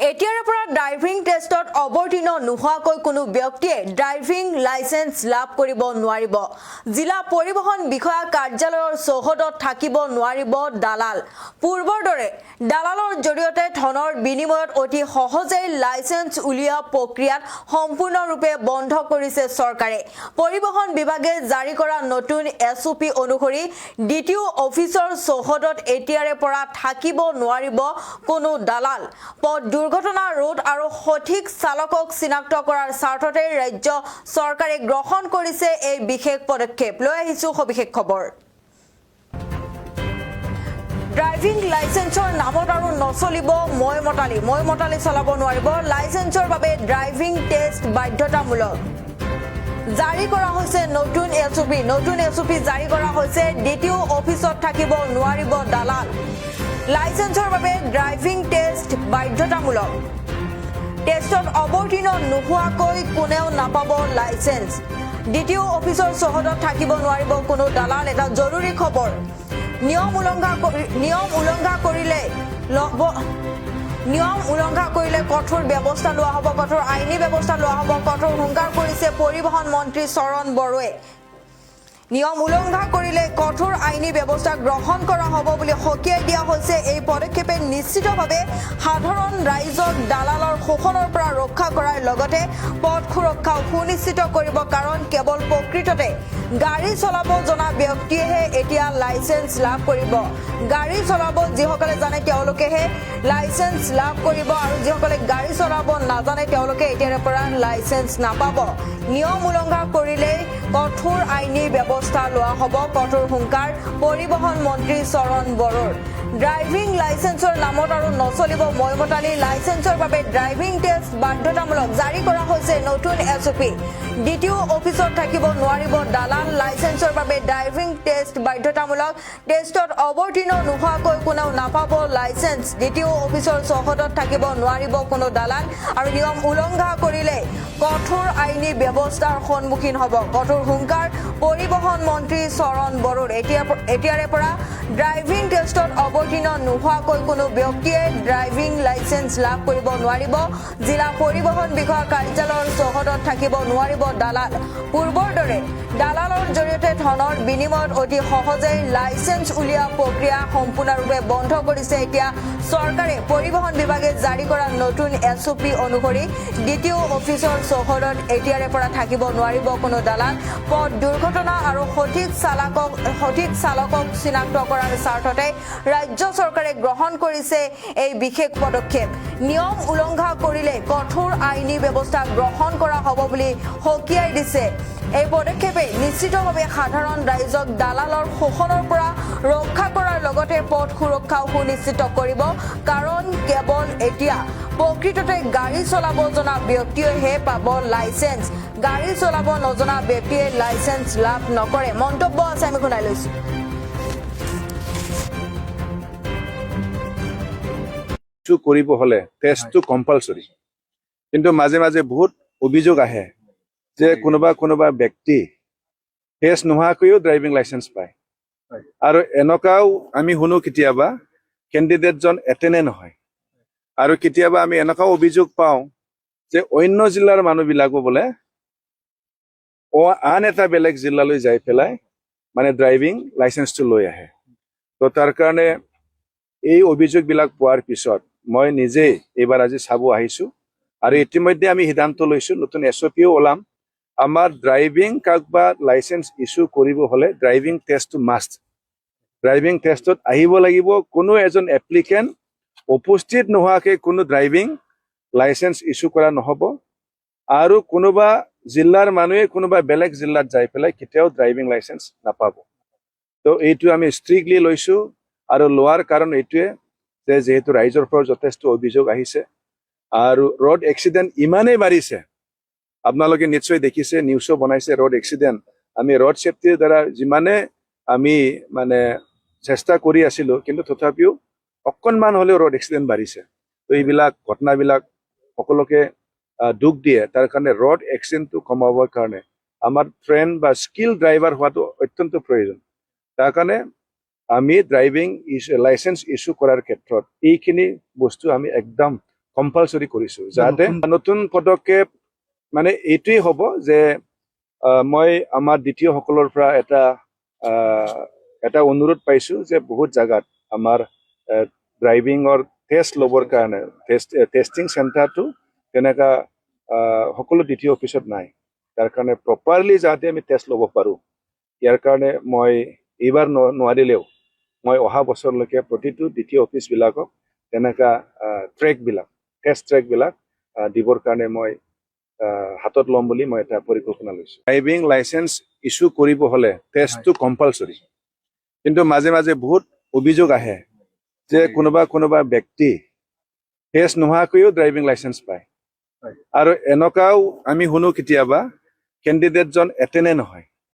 এতিয়াৰে পৰা ড্ৰাইভিং টেষ্টত অৱতীৰ্ণ নোহোৱাকৈ কোনো ব্যক্তিয়ে ড্ৰাইভিং লাইসেন্স লাভ কৰিব নোৱাৰিব। জিলা পৰিবহণ বিষয়া কাৰ্যালয়ৰ চৌহদত থাকিব নোৱাৰিব দালাল। পূৰ্বৰ দৰে দালালৰ জৰিয়তে ধনৰ বিনিময়ত অতি সহজেই লাইসেন্স উলিওৱা প্ৰক্ৰিয়াত সম্পূৰ্ণৰূপে বন্ধ কৰিছে চৰকাৰে। পৰিবহণ বিভাগে জাৰি কৰা নতুন SOP অনুসৰি DTO অফিচৰ চৌহদত এতিয়াৰে পৰা থাকিব নোৱাৰিব কোনো দালাল। পথ দুৰ্ঘটনা ৰোধ আৰু সঠিক চালকক চিনাক্ত কৰাৰ স্বাৰ্থতে ৰাজ্য চৰকাৰে গ্ৰহণ কৰিছে এই বিশেষ পদক্ষেপ। লৈ আহিছো সবিশেষ খবৰ। ড্ৰাইভিং লাইসেন্সৰ নামত আৰু নচলিব মই মতালি চলাব নোৱাৰিব। লাইসেন্সৰ বাবে ড্ৰাইভিং টেষ্ট বাধ্যতামূলক। জাৰি কৰা হৈছে নতুন SOP জাৰি কৰা হৈছে। DTO অফিচত থাকিব নোৱাৰিব দালাল। লাইসেন্সৰ বাবে ড্ৰাইভিং টেষ্ট বাধ্যতামূলক। টেষ্টত অৱতীৰ্ণ নোহোৱাকৈ কোনেও নাপাব লাইসেন্স। DTO অফিচৰ চৌহদত থাকিব নোৱাৰিব কোনো দালাল। এটা জৰুৰী খবৰ। নিয়ম উলংঘা কৰিলে কঠোৰ ব্যৱস্থা লোৱা হ'ব। কঠোৰ আইনী ব্যৱস্থা লোৱা হ'ব। কঠোৰ হুংকাৰ কৰিছে পৰিবহণ মন্ত্ৰী চৰণ বড়োৱে। নিয়ম উলংঘা কৰিলে কঠোৰ আইনী ব্যৱস্থা গ্ৰহণ কৰা হ'ব বুলি সকীয়াই দিয়া হৈছে। এই পদক্ষেপে নিশ্চিতভাৱে সাধাৰণ ৰাইজক দালালৰ শোষণৰ পৰা ৰক্ষা কৰাৰ লগতে পথ সুৰক্ষাও সুনিশ্চিত কৰিব। কাৰণ কেৱল প্ৰকৃততে গাড়ী চলাব জনা ব্যক্তিয়েহে এতিয়া লাইসেন্স লাভ কৰিব। গাড়ী চলাব যিসকলে জানে তেওঁলোকেহে লাইসেন্স লাভ কৰিব আৰু যিসকলে গাড়ী চলাব নাজানে তেওঁলোকে এতিয়াৰে পৰা লাইসেন্স নাপাব। নিয়ম উলংঘা কৰিলে কঠোৰ আইনী ব্যৱস্থা লোৱা হ'ব। কঠোৰ হুংকাৰ পৰিবহণ মন্ত্ৰী চৰণ বড়োৰ। ড্ৰাইভিং লাইসেন্সৰ নামত আৰু নচলিব মতালি। লাইসেন্সৰ বাবে ড্ৰাইভিং টেষ্ট বাধ্যতামূলক। জাৰি কৰা হৈছে নতুন SOP। DTO অফিচত থাকিব নোৱাৰিব দালাল। লাইসেন্সৰ বাবে ড্ৰাইভিং টেষ্ট বাধ্যতামূলক। টেষ্টত অৱতীৰ্ণ নোহোৱাকৈ কোনেও নাপাব লাইসেন্স। DTO অফিচৰ চৌহদত থাকিব নোৱাৰিব কোনো দালাল আৰু নিয়ম উলংঘা কৰিলে কঠোৰ আইনী ব্যৱস্থাৰ সন্মুখীন হ'ব। কঠোৰ হুংকাৰ পৰিবহণ মন্ত্ৰী চৰণ বড়োৰ। এতিয়াৰে পৰা ড্ৰাইভিং টেষ্টত অৱতীৰ্ণ নোহোৱাকৈ কোনো ব্যক্তিয়ে ড্ৰাইভিং লাইসেন্স লাভ কৰিব নোৱাৰিব। জিলা পৰিবহণ বিষয়া কাৰ্যালয়ৰ চৌহদত থাকিব নোৱাৰিব দালাল। পূৰ্বৰ দৰে দালালৰ জৰিয়তে ধনৰ বিনিময়ত অতি সহজেই লাইসেন্স উলিওৱা প্ৰক্ৰিয়া সম্পূৰ্ণৰূপে বন্ধ কৰিছে এতিয়া চৰকাৰে। পৰিবহণ বিভাগে জাৰি কৰা নতুন SOP অনুসৰি DTO অফিচৰ চৌহদত এতিয়াৰে পৰা থাকিব নোৱাৰিব কোনো দালাল। পথ দুৰ্ঘটনা আৰু সঠিক চালকক চিনাক্ত কৰাৰ স্বাৰ্থতে ৰাজ্য চৰকাৰে গ্ৰহণ কৰিছে এই বিশেষ পদক্ষেপ। নিয়ম উলংঘা কৰিলে কঠোৰ আইনী ব্যৱস্থা গ্ৰহণ কৰা হ'ব বুলি সকীয়াই দিছে। এই পদক্ষেপে নিশ্চিতভাৱে সাধাৰণ ৰাইজক দালালৰ শোষণৰ পৰা ৰক্ষা কৰাৰ লগতে পথ সুৰক্ষাও সুনিশ্চিত কৰিব। কাৰণ কেৱল এতিয়া প্ৰকৃততে গাড়ী চলাব জনা ব্যক্তিয়েহে পাব লাইসেন্স। গাড়ী চলাব নজনা ব্যক্তিয়ে লাইসেন্স লাভ নকৰে। মন্তব্য আছে, আমি শুনাই লৈছো। কৰিব হলে টেষ্টটো কম্পালসৰি। কিন্তু মাজে মাজে বহুত অভিযোগ আহে যে কোনোবা ব্যক্তি টেষ্ট নোহোৱাকৈও ড্ৰাইভিং লাইসেন্স পায়। আৰু এনেকুৱাও আমি শুনো কেতিয়াবা কেণ্ডিডেটজন এটেনে নহয়। আৰু কেতিয়াবা আমি এনেকুৱাও অভিযোগ পাওঁ যে অন্য জিলাৰ মানুহবিলাকো বোলে আন এটা বেলেগ জিলালৈ যাই পেলাই মানে ড্ৰাইভিং লাইসেন্সটো লৈ আহে। তো তাৰ কাৰণে এই অভিযোগবিলাক পোৱাৰ পিছত মই নিজেই এইবাৰ আজি চাব আহিছো আৰু ইতিমধ্যে আমি সিদ্ধান্ত লৈছো নতুন SOPও ওলাম। আমাৰ ড্ৰাইভিং কাকবা লাইসেন্স ইস্যু কৰিব হলে ড্ৰাইভিং টেষ্টটো মাষ্ট। ড্ৰাইভিং টেষ্টত আহিব লাগিব। কোনো এজন এপ্লিকেণ্ট উপস্থিত নোহোৱাকৈ কোনো ড্ৰাইভিং লাইসেন্স ইস্যু কৰা নহব। আৰু কোনোবা জিলাৰ মানুহে কোনোবা বেলেগ জিলাত যাই পেলাই কেতিয়াও ড্ৰাইভিং লাইসেন্স নাপাব। তো এইটো আমি ষ্ট্ৰিক্টলি লৈছো আৰু লোৱাৰ কাৰণ এইটোৱে যে যেহেতু ৰাইজৰ পৰা যথেষ্ট অভিযোগ আহিছে আৰু ৰোড এক্সিডেণ্ট ইমানেই বাঢ়িছে। আপোনালোকে নিশ্চয় দেখিছে, নিউজো বনাইছে ৰোড এক্সিডেণ্ট। আমি ৰোড সেফটিৰ দ্বাৰা যিমানে আমি মানে চেষ্টা কৰি আছিলো কিন্তু তথাপিও অকণমান হ'লেও ৰোড এক্সিডেণ্ট বাঢ়িছে। তো এইবিলাক ঘটনাবিলাক সকলোকে দুখ দিয়ে। তাৰ কাৰণে ৰোড এক্সিডেণ্টটো কমাবৰ কাৰণে আমাৰ ট্ৰেইন বা স্কিল ড্ৰাইভাৰ হোৱাটো অত্যন্ত প্ৰয়োজন। তাৰ কাৰণে আমি ড্ৰাইভিং লাইসেন্স ইস্যু কৰাৰ ক্ষেত্ৰত এইখিনি বস্তু আমি একদম কম্পালসৰি কৰিছোঁ যাতে নতুন পদক্ষেপ মানে এইটোৱেই হ'ব যে মই আমাৰ দ্বিতীয়সকলৰ পৰা এটা অনুৰোধ পাইছোঁ যে বহুত জাগাত আমাৰ ড্ৰাইভিঙৰ টেষ্ট ল'বৰ কাৰণে টেষ্টিং চেণ্টাৰটো তেনেকুৱা সকলো দ্বিতীয় অফিচত নাই তাৰ কাৰণে প্ৰপাৰলি যাতে আমি টেষ্ট ল'ব পাৰোঁ ইয়াৰ কাৰণে মই এইবাৰ নোৱাৰিলেও মই অহা বছৰলৈকে প্ৰতিটো দ্বিতীয় অফিচবিলাকক তেনেকুৱা টেষ্ট ট্ৰেকবিলাক দিবৰ কাৰণে মই হাতত ল'ম বুলি মই এটা পৰিকল্পনা লৈছোঁ ড্ৰাইভিং লাইচেন্স ইছ্যু কৰিব হ'লে টেষ্টটো কম্পালচৰি কিন্তু মাজে মাজে বহুত অভিযোগ আহে যে কোনোবা ব্যক্তি টেষ্ট নোহোৱাকৈও ড্ৰাইভিং লাইচেন্স পায় আৰু এনেকুৱাও আমি শুনো কেতিয়াবা কেণ্ডিডেটজন এটেণ্ডে নহয়